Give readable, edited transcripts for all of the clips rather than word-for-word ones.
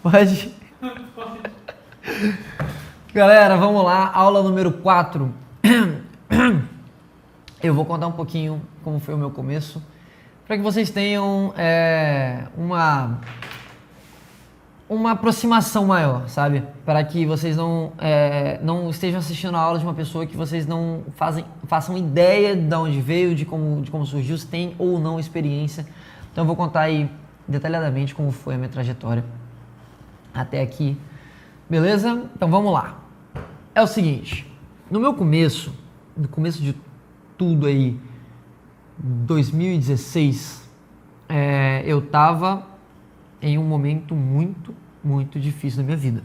Pode? Galera, vamos lá, aula número 4. Eu vou contar um pouquinho como foi o meu começo, para que vocês tenham uma aproximação maior, sabe? Para que vocês não estejam assistindo a aula de uma pessoa que vocês não façam ideia de onde veio, de como surgiu, se tem ou não experiência. Então eu vou contar aí detalhadamente como foi a minha trajetória até aqui. Beleza? Então vamos lá. É o seguinte, no começo de tudo aí, 2016, eu tava em um momento muito, muito difícil da minha vida.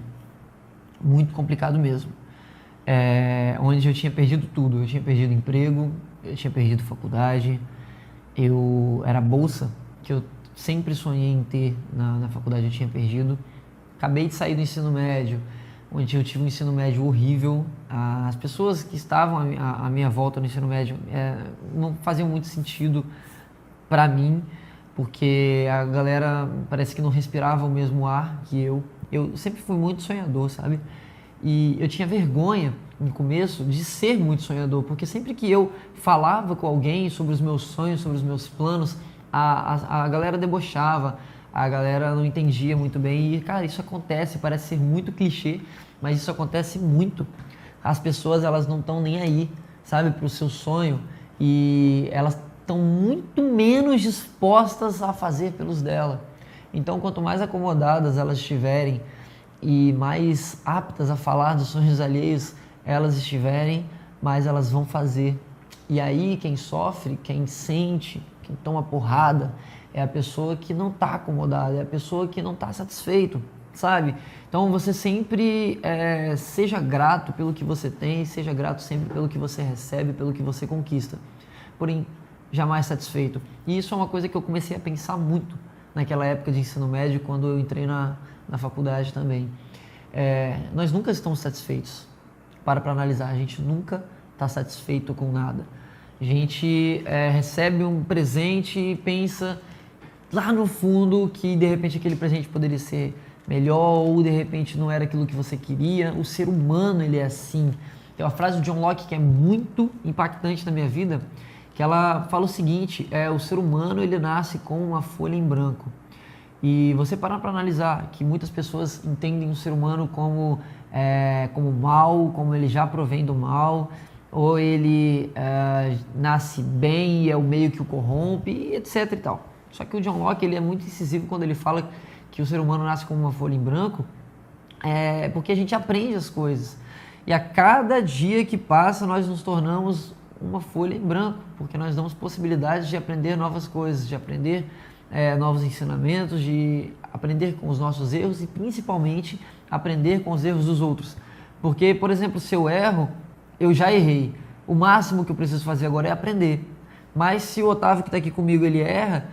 Muito complicado mesmo. Onde eu tinha perdido tudo. Eu tinha perdido emprego, eu tinha perdido faculdade, eu era bolsa, que eu sempre sonhei em ter na faculdade, eu tinha perdido. Acabei de sair do ensino médio, onde eu tive um ensino médio horrível. As pessoas que estavam à minha volta no ensino médio não faziam muito sentido para mim, porque a galera parece que não respirava o mesmo ar que eu. Eu sempre fui muito sonhador, sabe? E eu tinha vergonha, no começo, de ser muito sonhador, porque sempre que eu falava com alguém sobre os meus sonhos, sobre os meus planos, a galera debochava, a galera não entendia muito bem. E, cara, isso acontece, parece ser muito clichê, mas isso acontece muito. As pessoas, elas não estão nem aí, sabe, pro seu sonho, e elas estão muito menos dispostas a fazer pelos dela. Então, quanto mais acomodadas elas estiverem e mais aptas a falar dos sonhos alheios elas estiverem, mais elas vão fazer. E aí, quem sofre, quem sente, quem toma porrada, é a pessoa que não está acomodada, é a pessoa que não está satisfeito, sabe? Então, você sempre seja grato pelo que você tem, seja grato sempre pelo que você recebe, pelo que você conquista. Porém, jamais satisfeito. E isso é uma coisa que eu comecei a pensar muito naquela época de ensino médio, quando eu entrei na faculdade também. Nós nunca estamos satisfeitos. Para analisar, a gente nunca está satisfeito com nada. A gente recebe um presente e pensa lá no fundo que de repente aquele presente poderia ser melhor, ou de repente não era aquilo que você queria. O ser humano, ele é assim. Tem uma frase do John Locke que é muito impactante na minha vida, que ela fala o seguinte: o ser humano, ele nasce com uma folha em branco. E você parar para analisar que muitas pessoas entendem o ser humano como mal, como ele já provém do mal, ou ele nasce bem e é o meio que o corrompe, etc e tal. Só que o John Locke, ele é muito incisivo quando ele fala que o ser humano nasce como uma folha em branco, porque a gente aprende as coisas. E a cada dia que passa, nós nos tornamos uma folha em branco, porque nós damos possibilidades de aprender novas coisas, de aprender novos ensinamentos, de aprender com os nossos erros e principalmente aprender com os erros dos outros. Porque, por exemplo, se eu erro, eu já errei. O máximo que eu preciso fazer agora é aprender. Mas se o Otávio que está aqui comigo, ele erra,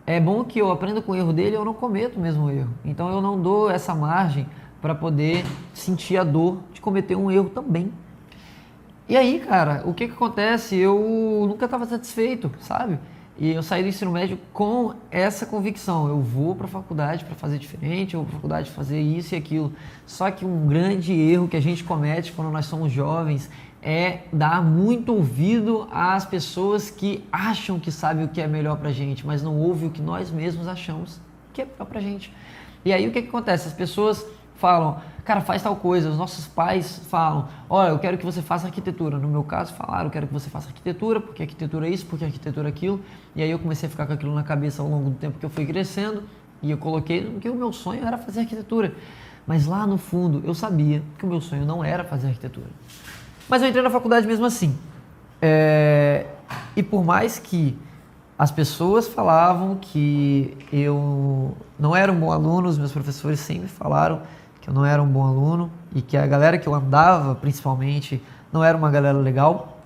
é bom que eu aprenda com o erro dele e eu não cometo o mesmo erro. Então eu não dou essa margem para poder sentir a dor de cometer um erro também. E aí, cara, o que acontece? Eu nunca estava satisfeito, sabe? E eu saí do ensino médio com essa convicção: eu vou para a faculdade para fazer diferente, eu vou para a faculdade fazer isso e aquilo. Só que um grande erro que a gente comete quando nós somos jovens é dar muito ouvido às pessoas que acham que sabem o que é melhor pra gente, mas não ouvem o que nós mesmos achamos que é melhor pra gente. E aí o que acontece? As pessoas falam: cara, faz tal coisa. Os nossos pais falam: olha, eu quero que você faça arquitetura. No meu caso, falaram: eu quero que você faça arquitetura, porque arquitetura é isso, porque arquitetura é aquilo. E aí eu comecei a ficar com aquilo na cabeça ao longo do tempo que eu fui crescendo, e eu coloquei que o meu sonho era fazer arquitetura. Mas lá no fundo, eu sabia que o meu sonho não era fazer arquitetura. Mas eu entrei na faculdade mesmo assim. E por mais que as pessoas falavam que eu não era um bom aluno, os meus professores sempre falaram que eu não era um bom aluno e que a galera que eu andava, principalmente, não era uma galera legal,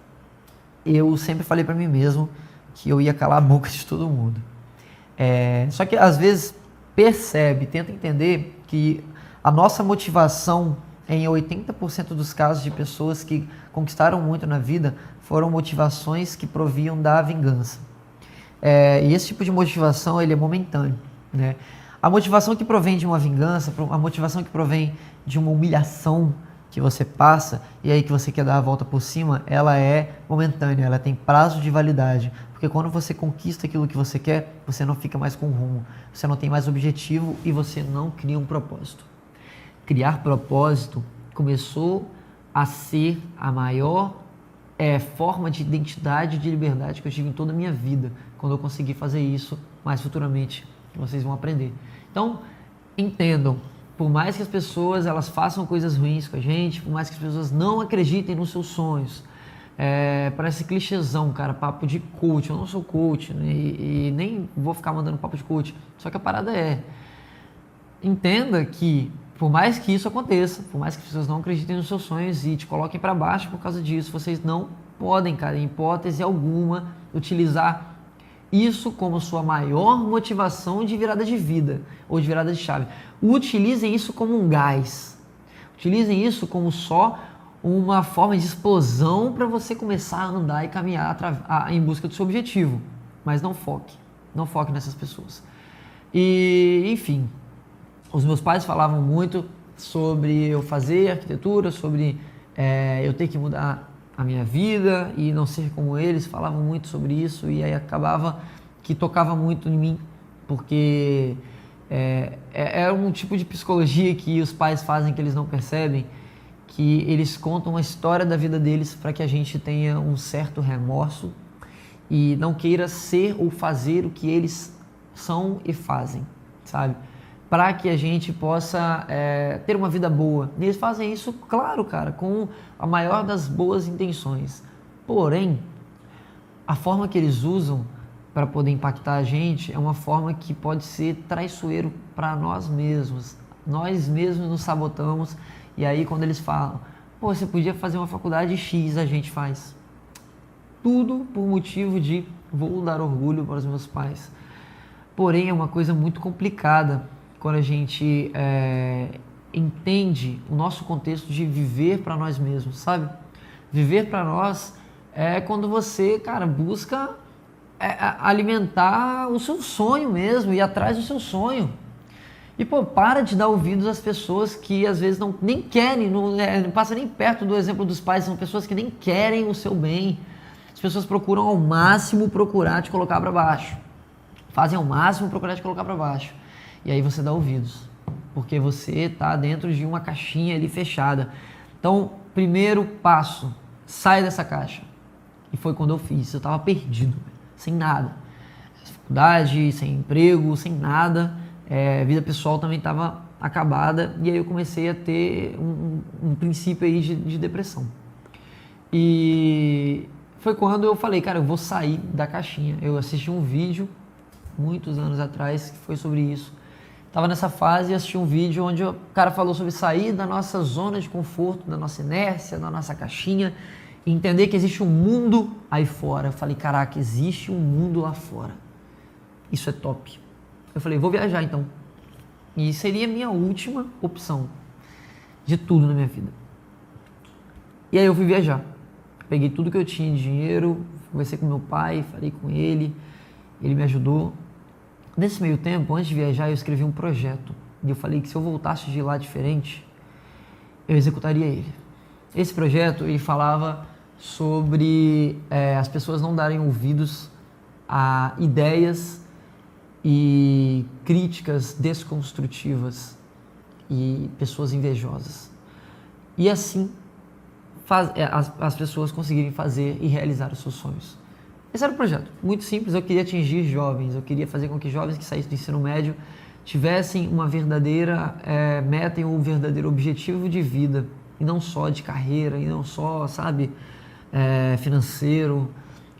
eu sempre falei para mim mesmo que eu ia calar a boca de todo mundo. Só que às vezes tenta entender que a nossa motivação, em 80% dos casos de pessoas que conquistaram muito na vida, foram motivações que proviam da vingança. E esse tipo de motivação, ele é momentâneo, né? A motivação que provém de uma vingança, a motivação que provém de uma humilhação que você passa e aí que você quer dar a volta por cima, ela é momentânea, ela tem prazo de validade. Porque quando você conquista aquilo que você quer, você não fica mais com rumo, você não tem mais objetivo e você não cria um propósito. Criar propósito começou a ser a maior forma de identidade e de liberdade que eu tive em toda a minha vida, quando eu consegui fazer isso mais futuramente, que vocês vão aprender. Então, entendam, por mais que as pessoas elas façam coisas ruins com a gente, por mais que as pessoas não acreditem nos seus sonhos, parece clichêzão, cara, papo de coach. Eu não sou coach, né? E nem vou ficar mandando papo de coach, só que a parada entenda que por mais que isso aconteça, por mais que as pessoas não acreditem nos seus sonhos e te coloquem para baixo por causa disso, vocês não podem, cara, em hipótese alguma, utilizar isso como sua maior motivação de virada de vida ou de virada de chave. Utilizem isso como um gás. Utilizem isso como só uma forma de explosão para você começar a andar e caminhar em busca do seu objetivo. Mas não foque. Não foque nessas pessoas. E, enfim, os meus pais falavam muito sobre eu fazer arquitetura, sobre eu ter que mudar a minha vida e não ser como eles, falavam muito sobre isso e aí acabava que tocava muito em mim, porque é um tipo de psicologia que os pais fazem que eles não percebem, que eles contam a história da vida deles para que a gente tenha um certo remorso e não queira ser ou fazer o que eles são e fazem, sabe? Para que a gente possa ter uma vida boa. E eles fazem isso, claro, cara, com a maior das boas intenções. Porém, a forma que eles usam para poder impactar a gente é uma forma que pode ser traiçoeiro para nós mesmos. Nós mesmos nos sabotamos e aí quando eles falam, pô, você podia fazer uma faculdade X, a gente faz. Tudo por motivo de vou dar orgulho para os meus pais. Porém, é uma coisa muito complicada quando a gente entende o nosso contexto de viver para nós mesmos, sabe? Viver para nós é quando você, cara, busca alimentar o seu sonho mesmo, ir atrás do seu sonho. E, pô, para de dar ouvidos às pessoas que às vezes nem querem, não passa nem perto do exemplo dos pais, são pessoas que nem querem o seu bem. As pessoas procuram ao máximo procurar te colocar para baixo. Fazem ao máximo procurar te colocar para baixo. E aí você dá ouvidos, porque você está dentro de uma caixinha ali fechada. Então, primeiro passo, sai dessa caixa. E foi quando eu fiz, eu estava perdido, sem nada. Faculdade, sem emprego, sem nada. Vida pessoal também estava acabada. E aí eu comecei a ter um princípio aí de depressão. E foi quando eu falei, cara, eu vou sair da caixinha. Eu assisti um vídeo, muitos anos atrás, que foi sobre isso. Estava nessa fase e assisti um vídeo onde o cara falou sobre sair da nossa zona de conforto, da nossa inércia, da nossa caixinha e entender que existe um mundo aí fora. Eu falei, caraca, existe um mundo lá fora. Isso é top. Eu falei, vou viajar então. E seria a minha última opção de tudo na minha vida. E aí eu fui viajar. Peguei tudo que eu tinha de dinheiro, conversei com meu pai, falei com ele me ajudou. Nesse meio tempo, antes de viajar, eu escrevi um projeto. E eu falei que se eu voltasse de lá diferente, eu executaria ele. Esse projeto, ele falava sobre as pessoas não darem ouvidos a ideias e críticas desconstrutivas e pessoas invejosas. E assim, as pessoas conseguirem fazer e realizar os seus sonhos. Esse era o projeto, muito simples, eu queria atingir jovens, eu queria fazer com que jovens que saíssem do ensino médio tivessem uma verdadeira meta e um verdadeiro objetivo de vida, e não só de carreira, e não só, sabe, financeiro,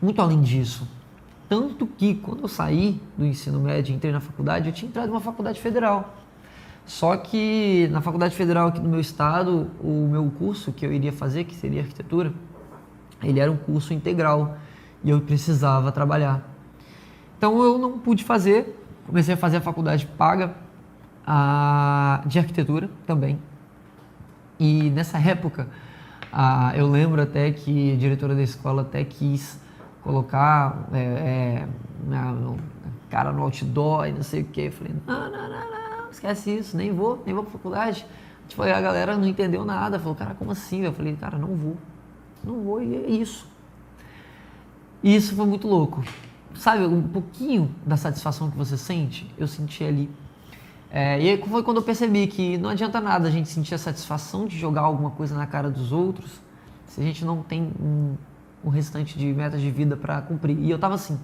muito além disso. Tanto que quando eu saí do ensino médio e entrei na faculdade, eu tinha entrado em uma faculdade federal. Só que na faculdade federal aqui do meu estado, o meu curso que eu iria fazer, que seria arquitetura, ele era um curso integral. E eu precisava trabalhar. Então eu não pude fazer, comecei a fazer a faculdade paga de arquitetura também. E nessa época, eu lembro até que a diretora da escola até quis colocar, cara no outdoor e não sei o que. Eu falei, não, esquece isso, nem vou pra faculdade. Tipo, aí a galera não entendeu nada, falou, cara, como assim? Eu falei, cara, não vou e é isso. E isso foi muito louco. Sabe, um pouquinho da satisfação que você sente, eu senti ali. E aí foi quando eu percebi que não adianta nada a gente sentir a satisfação de jogar alguma coisa na cara dos outros se a gente não tem um restante de metas de vida para cumprir. E eu tava assim,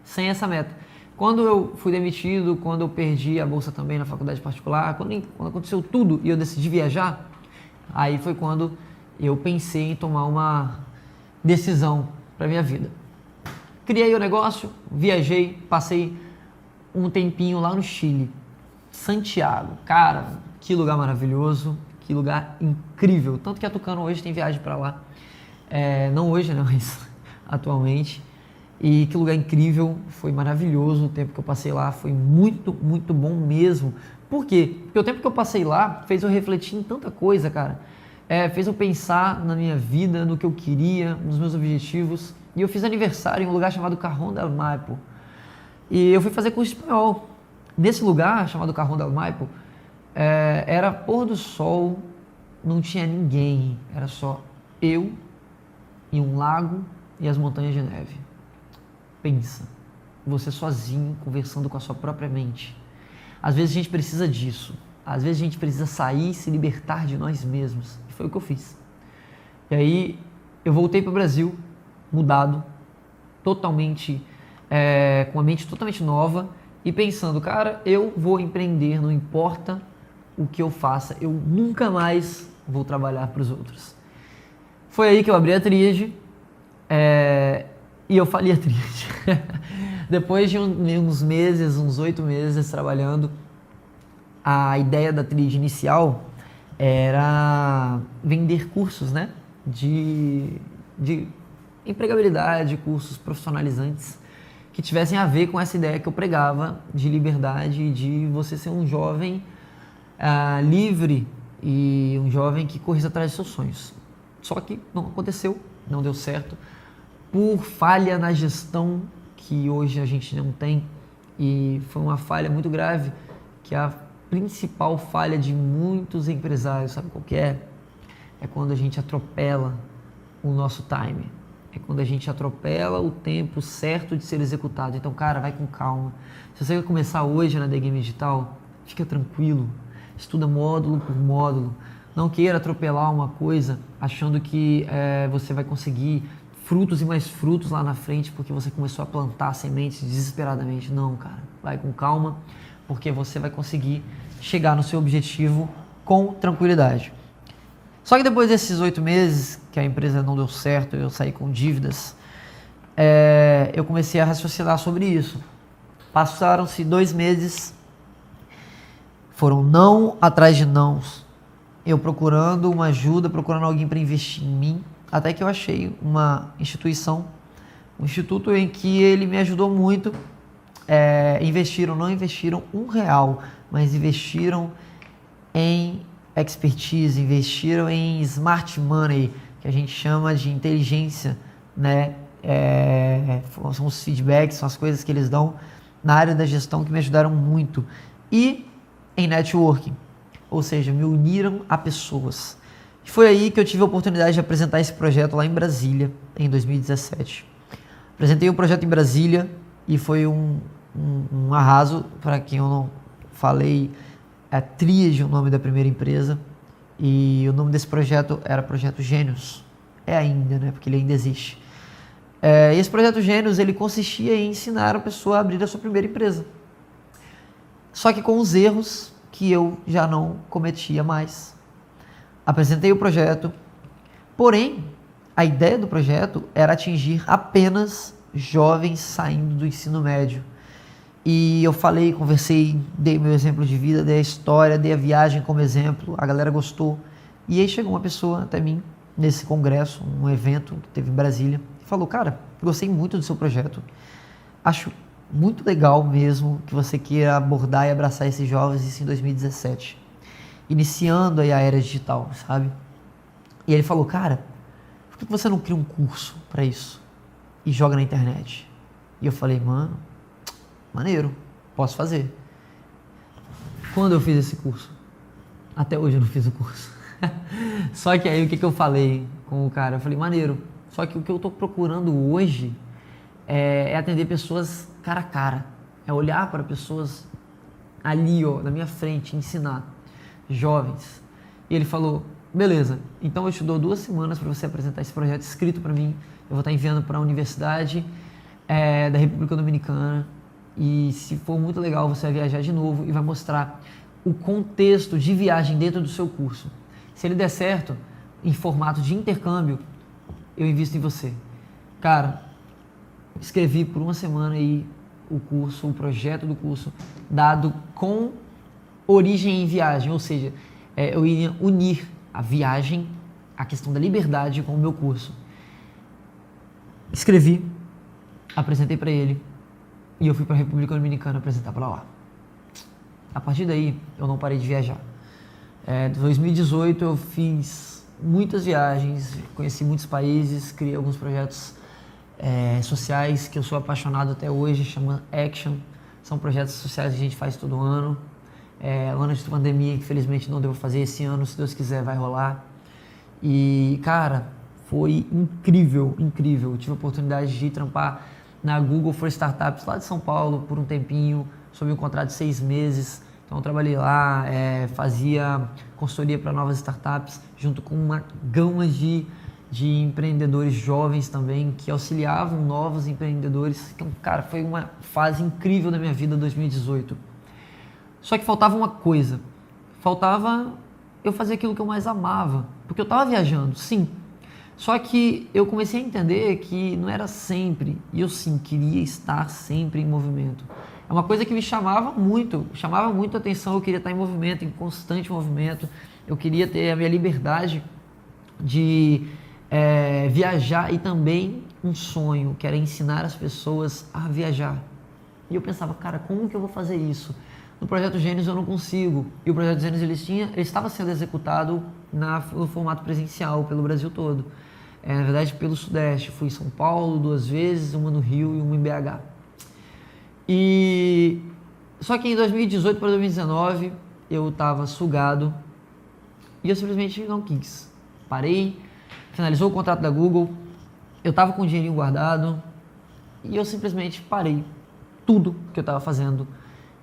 sem essa meta. Quando eu fui demitido, quando eu perdi a bolsa também na faculdade particular, quando aconteceu tudo e eu decidi viajar, aí foi quando eu pensei em tomar uma decisão para minha vida. Criei o negócio, viajei, passei um tempinho lá no Chile, Santiago. Cara, que lugar maravilhoso, que lugar incrível. Tanto que a Tucano hoje tem viagem para lá. Não hoje, né, mas atualmente. E que lugar incrível, foi maravilhoso o tempo que eu passei lá, foi muito, muito bom mesmo. Por quê? Porque o tempo que eu passei lá fez eu refletir em tanta coisa, cara. Fez eu pensar na minha vida, no que eu queria, nos meus objetivos. E eu fiz aniversário em um lugar chamado Cajón del Maipo. E eu fui fazer curso de espanhol. Nesse lugar, chamado Cajón del Maipo, era pôr do sol, não tinha ninguém. Era só eu e um lago e as montanhas de neve. Pensa, você sozinho, conversando com a sua própria mente. Às vezes a gente precisa disso. Às vezes a gente precisa sair e se libertar de nós mesmos. E foi o que eu fiz. E aí eu voltei para o Brasil, mudado, totalmente, com a mente totalmente nova e pensando, cara, eu vou empreender, não importa o que eu faça, eu nunca mais vou trabalhar para os outros. Foi aí que eu abri a Tríade e eu fali a Tríade. Depois de uns meses, uns 8 meses trabalhando, a ideia da Tríade inicial era vender cursos, né, de empregabilidade, cursos profissionalizantes que tivessem a ver com essa ideia que eu pregava de liberdade, de você ser um jovem livre e um jovem que corresse atrás de seus sonhos. Só que não aconteceu, não deu certo, por falha na gestão que hoje a gente não tem, e foi uma falha muito grave, que é a principal falha de muitos empresários, sabe qual que é? É quando a gente atropela o nosso time. É quando a gente atropela o tempo certo de ser executado. Então, cara, vai com calma. Se você vai começar hoje na The Game Digital, fica tranquilo. Estuda módulo por módulo. Não queira atropelar uma coisa achando que você vai conseguir frutos e mais frutos lá na frente porque você começou a plantar sementes desesperadamente. Não, cara. Vai com calma, porque você vai conseguir chegar no seu objetivo com tranquilidade. Só que depois desses 8 meses que a empresa não deu certo, eu saí com dívidas, eu comecei a raciocinar sobre isso. Passaram-se 2 meses, foram não atrás de nãos, eu procurando uma ajuda, procurando alguém para investir em mim, até que eu achei uma instituição, um instituto em que ele me ajudou muito. Não investiram R$1, mas investiram em expertise, investiram em smart money, que a gente chama de inteligência, né? São os feedbacks, são as coisas que eles dão na área da gestão que me ajudaram muito. E em networking, ou seja, me uniram a pessoas. E foi aí que eu tive a oportunidade de apresentar esse projeto lá em Brasília, em 2017. Apresentei o projeto em Brasília e foi um arraso. Para quem eu não falei, é Tríade o nome da primeira empresa, e o nome desse projeto era Projeto Gênios. Ainda, né? Porque ele ainda existe. Esse Projeto Gênios, ele consistia em ensinar a pessoa a abrir a sua primeira empresa. Só que com os erros que eu já não cometia mais. Apresentei o projeto, porém, a ideia do projeto era atingir apenas jovens saindo do ensino médio. E eu falei, conversei, dei meu exemplo de vida, dei a história, dei a viagem como exemplo, a galera gostou. E aí chegou uma pessoa até mim, nesse congresso, um evento que teve em Brasília, e falou, cara, gostei muito do seu projeto, acho muito legal mesmo que você queira abordar e abraçar esses jovens, isso em 2017, iniciando aí a era digital, sabe? E ele falou, cara, por que você não cria um curso para isso e joga na internet? E eu falei, mano, maneiro, posso fazer. Quando eu fiz esse curso? Até hoje eu não fiz o curso. Só que aí o que eu falei com o cara? Eu falei, maneiro, só que o que eu tô procurando hoje é atender pessoas cara a cara. É olhar para pessoas ali, ó, na minha frente, ensinar. Jovens. E ele falou, beleza, então eu te dou 2 semanas para você apresentar esse projeto escrito para mim. Eu vou estar enviando para a Universidade da República Dominicana. E se for muito legal, você vai viajar de novo e vai mostrar o contexto de viagem dentro do seu curso. Se ele der certo, em formato de intercâmbio, eu invisto em você. Cara, escrevi por 1 semana aí o curso, o projeto do curso, dado com origem em viagem, ou seja, eu ia unir a viagem, a questão da liberdade com o meu curso. Escrevi, apresentei para ele e eu fui para a República Dominicana apresentar para lá. A partir daí, eu não parei de viajar. Em 2018 eu fiz muitas viagens, conheci muitos países, criei alguns projetos sociais que eu sou apaixonado até hoje, chama Action. São projetos sociais que a gente faz todo ano. O ano de pandemia, infelizmente não deu pra fazer esse ano, se Deus quiser vai rolar. E, cara, foi incrível, incrível. Eu tive a oportunidade de trampar na Google for Startups lá de São Paulo por um tempinho, sob um contrato de 6 meses. Então eu trabalhei lá, fazia consultoria para novas startups, junto com uma gama de empreendedores jovens também, que auxiliavam novos empreendedores. Então, cara, foi uma fase incrível da minha vida, 2018. Só que faltava uma coisa, faltava eu fazer aquilo que eu mais amava, porque eu estava viajando, sim. Só que eu comecei a entender que não era sempre, e eu sim queria estar sempre em movimento. É uma coisa que me chamava muito a atenção, eu queria estar em movimento, em constante movimento, eu queria ter a minha liberdade de viajar e também um sonho, que era ensinar as pessoas a viajar. E eu pensava, cara, como que eu vou fazer isso? No Projeto Gênios eu não consigo. E o Projeto Gênios ele estava sendo executado no formato presencial pelo Brasil todo. Na verdade, pelo Sudeste. Fui em São Paulo 2 vezes, uma no Rio e uma em BH. Só que em 2018 para 2019 eu estava sugado e eu simplesmente não quis. Parei, finalizou o contrato da Google, eu estava com o dinheirinho guardado e eu simplesmente parei tudo que eu estava fazendo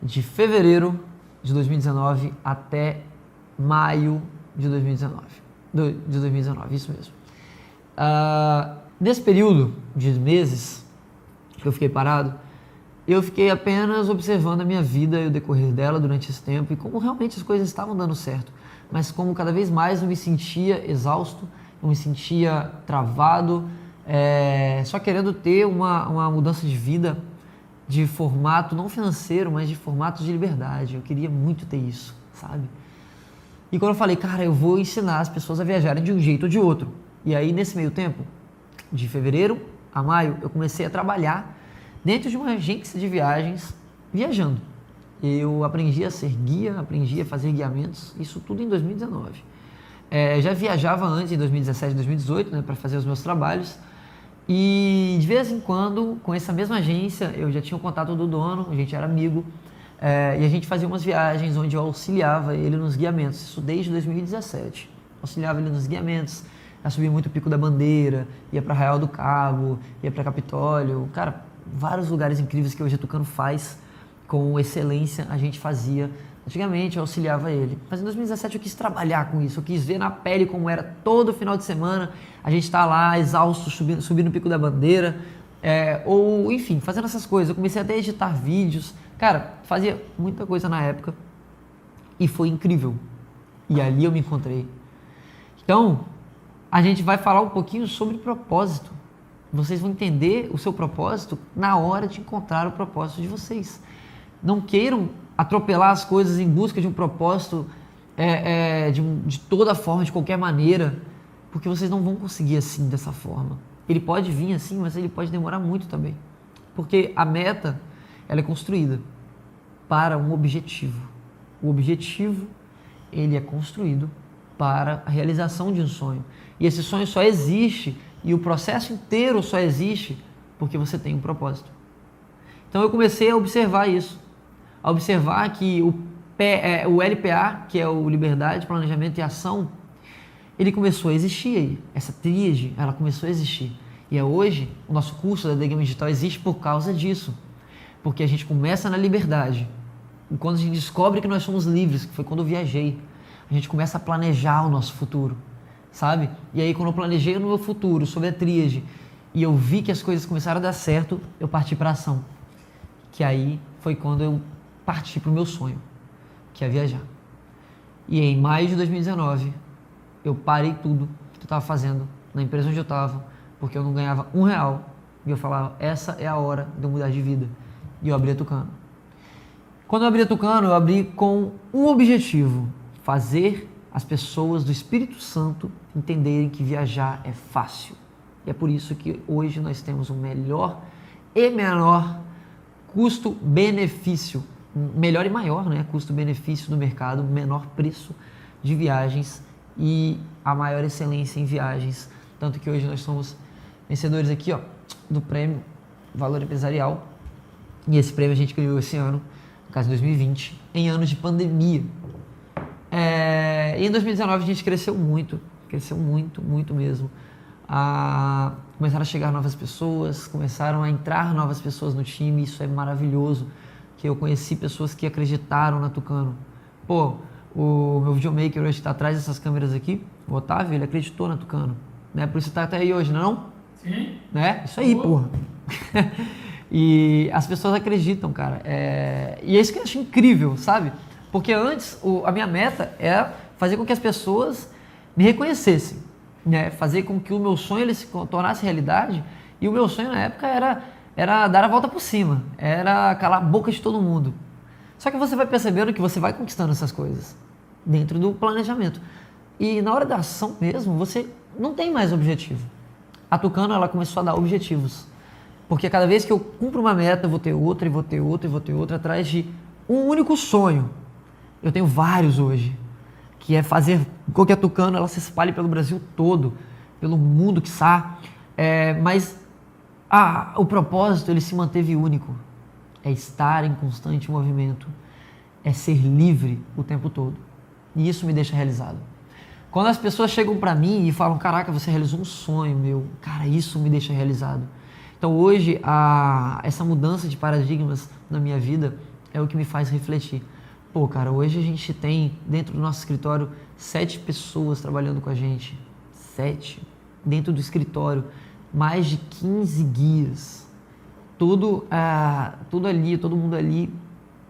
de fevereiro de 2019 até maio de 2019. Isso mesmo. Nesse período de meses que eu fiquei parado, eu fiquei apenas observando a minha vida e o decorrer dela durante esse tempo e como realmente as coisas estavam dando certo, mas como cada vez mais eu me sentia exausto, eu me sentia travado, só querendo ter uma mudança de vida, de formato não financeiro, mas de formato de liberdade. Eu queria muito ter isso, sabe? E quando eu falei, cara, eu vou ensinar as pessoas a viajarem de um jeito ou de outro. E aí, nesse meio tempo, de fevereiro a maio, eu comecei a trabalhar dentro de uma agência de viagens, viajando. Eu aprendi a ser guia, aprendi a fazer guiamentos, isso tudo em 2019. Já viajava antes, em 2017, 2018, né, para fazer os meus trabalhos. E de vez em quando, com essa mesma agência, eu já tinha o contato do dono, a gente era amigo, e a gente fazia umas viagens onde eu auxiliava ele nos guiamentos, isso desde 2017. Auxiliava ele nos guiamentos, eu subia muito o Pico da Bandeira, ia para Arraial do Cabo, ia para Capitólio, cara, vários lugares incríveis que hoje a Tucano faz com excelência, a gente fazia. Antigamente eu auxiliava ele, mas em 2017 eu quis trabalhar com isso, eu quis ver na pele como era todo final de semana, a gente tá lá exausto, subindo o Pico da Bandeira, ou enfim, fazendo essas coisas. Eu comecei até a editar vídeos, cara, fazia muita coisa na época e foi incrível, e ali eu me encontrei. Então, a gente vai falar um pouquinho sobre propósito. Vocês vão entender o seu propósito na hora de encontrar o propósito de vocês. Não queiram atropelar as coisas em busca de um propósito de toda forma, de qualquer maneira, porque vocês não vão conseguir assim, dessa forma. Ele pode vir assim, mas ele pode demorar muito também. Porque a meta, ela é construída para um objetivo. O objetivo, ele é construído para a realização de um sonho. E esse sonho só existe, e o processo inteiro só existe porque você tem um propósito. Então eu comecei a observar isso, a observar que o LPA, que é o Liberdade, Planejamento e Ação, ele começou a existir aí. Essa tríade, ela começou a existir. E hoje, o nosso curso da The Game Digital existe por causa disso. Porque a gente começa na liberdade. E quando a gente descobre que nós somos livres, que foi quando eu viajei, a gente começa a planejar o nosso futuro, sabe? E aí, quando eu planejei no meu futuro, sobre a tríade, e eu vi que as coisas começaram a dar certo, eu parti para ação. Que aí foi quando eu parti para o meu sonho, que é viajar. E em maio de 2019, eu parei tudo que eu estava fazendo na empresa onde eu estava, porque eu não ganhava R$1. E eu falava, essa é a hora de eu mudar de vida. E eu abri a Tucano. Quando eu abri a Tucano, eu abri com um objetivo: fazer as pessoas do Espírito Santo entenderem que viajar é fácil. E é por isso que hoje nós temos o melhor e menor custo-benefício, melhor e maior, né? Custo-benefício do mercado, menor preço de viagens e a maior excelência em viagens. Tanto que hoje nós somos vencedores aqui, ó, do prêmio Valor Empresarial. E esse prêmio a gente ganhou esse ano, no caso de 2020, em anos de pandemia. E em 2019 a gente cresceu muito mesmo. Começaram a chegar novas pessoas, começaram a entrar novas pessoas no time, isso é maravilhoso, que eu conheci pessoas que acreditaram na Tucano. Pô, o meu videomaker hoje está atrás dessas câmeras aqui, o Otávio, ele acreditou na Tucano, né? Por isso tá até aí hoje, não? Sim. Né? Isso aí, porra. E as pessoas acreditam, cara. E é isso que eu acho incrível, sabe? Porque antes, a minha meta era fazer com que as pessoas me reconhecessem, né? Fazer com que o meu sonho ele se tornasse realidade. E o meu sonho na época era dar a volta por cima, era calar a boca de todo mundo. Só que você vai percebendo que você vai conquistando essas coisas dentro do planejamento. E na hora da ação mesmo, você não tem mais objetivo. A Tucano, ela começou a dar objetivos. Porque cada vez que eu cumpro uma meta, eu vou ter outra, e vou ter outra, e vou ter outra, atrás de um único sonho. Eu tenho vários hoje, que é fazer com que a Tucano ela se espalhe pelo Brasil todo, pelo mundo, quiçá. Mas o propósito, ele se manteve único. É estar em constante movimento. É ser livre o tempo todo. E isso me deixa realizado. Quando as pessoas chegam para mim e falam, caraca, você realizou um sonho meu. Cara, isso me deixa realizado. Então hoje, essa mudança de paradigmas na minha vida é o que me faz refletir. Pô, cara, hoje a gente tem, dentro do nosso escritório, 7 pessoas trabalhando com a gente. 7. Dentro do escritório, mais de 15 guias. Tudo ali, todo mundo ali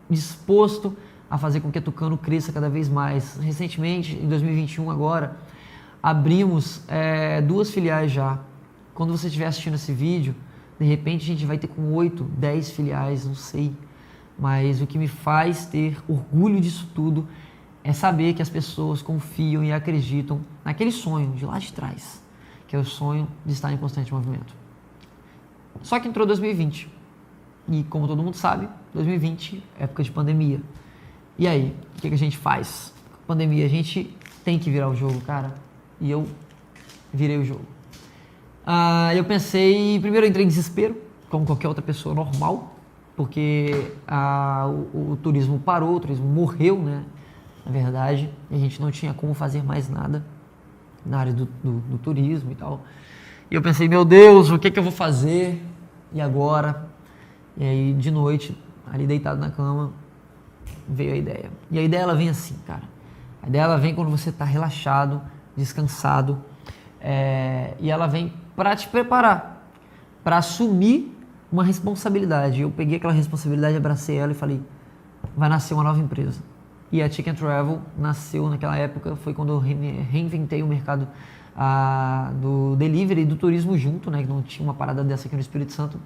disposto a fazer com que a Tucano cresça cada vez mais. Recentemente, em 2021 agora, abrimos 2 filiais já. Quando você estiver assistindo esse vídeo, de repente a gente vai ter com 8, 10 filiais, não sei. Mas o que me faz ter orgulho disso tudo é saber que as pessoas confiam e acreditam naquele sonho de lá de trás, que é o sonho de estar em constante movimento. Só que entrou 2020. E como todo mundo sabe, 2020 é época de pandemia. E aí, o que a gente faz? Pandemia, a gente tem que virar o jogo, cara. E eu virei o jogo. Eu pensei, primeiro eu entrei em desespero, como qualquer outra pessoa normal, porque o turismo parou, o turismo morreu, né? Na verdade, a gente não tinha como fazer mais nada na área do turismo e tal. E eu pensei, meu Deus, o que eu vou fazer? E agora? E aí, de noite, ali deitado na cama, veio a ideia. E a ideia, ela vem assim, cara. A ideia, ela vem quando você está relaxado, descansado, e ela vem para te preparar, para assumir uma responsabilidade. Eu peguei aquela responsabilidade, abracei ela e falei, vai nascer uma nova empresa. E a Chicken Travel nasceu naquela época, foi quando eu reinventei o mercado do delivery e do turismo junto, né? Que não tinha uma parada dessa aqui no Espírito Santo.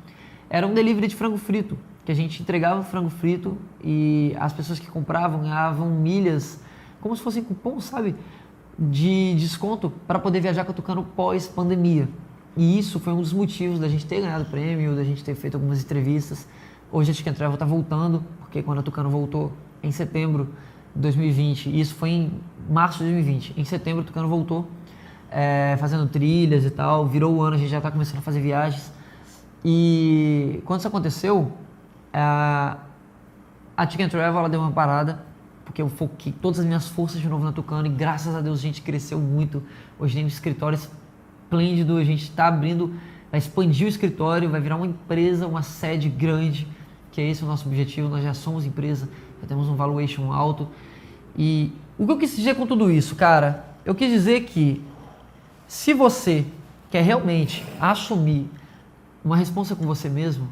Era um delivery de frango frito, que a gente entregava frango frito e as pessoas que compravam ganhavam milhas, como se fossem cupom, sabe? De desconto para poder viajar com a Tucano pós-pandemia. E isso foi um dos motivos da gente ter ganhado o prêmio, da gente ter feito algumas entrevistas. Hoje a Chicken Travel está voltando, porque quando a Tucano voltou em setembro de 2020, e isso foi em março de 2020, em setembro a Tucano voltou, fazendo trilhas e tal, virou o ano, a gente já está começando a fazer viagens. E quando isso aconteceu, A Ticket Travel, ela deu uma parada, porque eu foquei todas as minhas forças de novo na Tucano e graças a Deus a gente cresceu muito. Hoje tem um escritório esplêndido, a gente está abrindo, vai expandir o escritório, vai virar uma empresa, uma sede grande, que é esse o nosso objetivo. Nós já somos empresa, já temos um valuation alto. E o que eu quis dizer com tudo isso, cara? Eu quis dizer que se você quer realmente assumir uma responsa com você mesmo,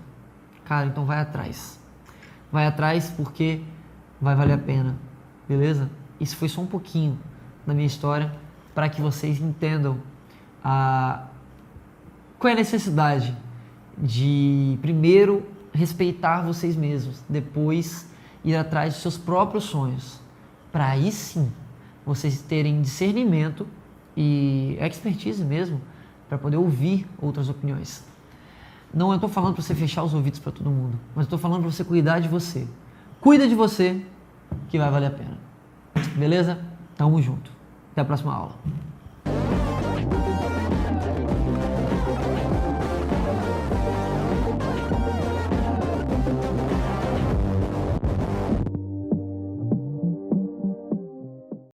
cara, então vai atrás. Vai atrás porque vai valer a pena, beleza? Isso foi só um pouquinho da minha história para que vocês entendam qual é a necessidade de, primeiro, respeitar vocês mesmos, depois ir atrás dos seus próprios sonhos, para aí sim vocês terem discernimento e expertise mesmo para poder ouvir outras opiniões. Não eu estou falando para você fechar os ouvidos para todo mundo, mas eu estou falando para você cuidar de você. Cuida de você que vai valer a pena. Beleza? Tamo junto. Até a próxima aula.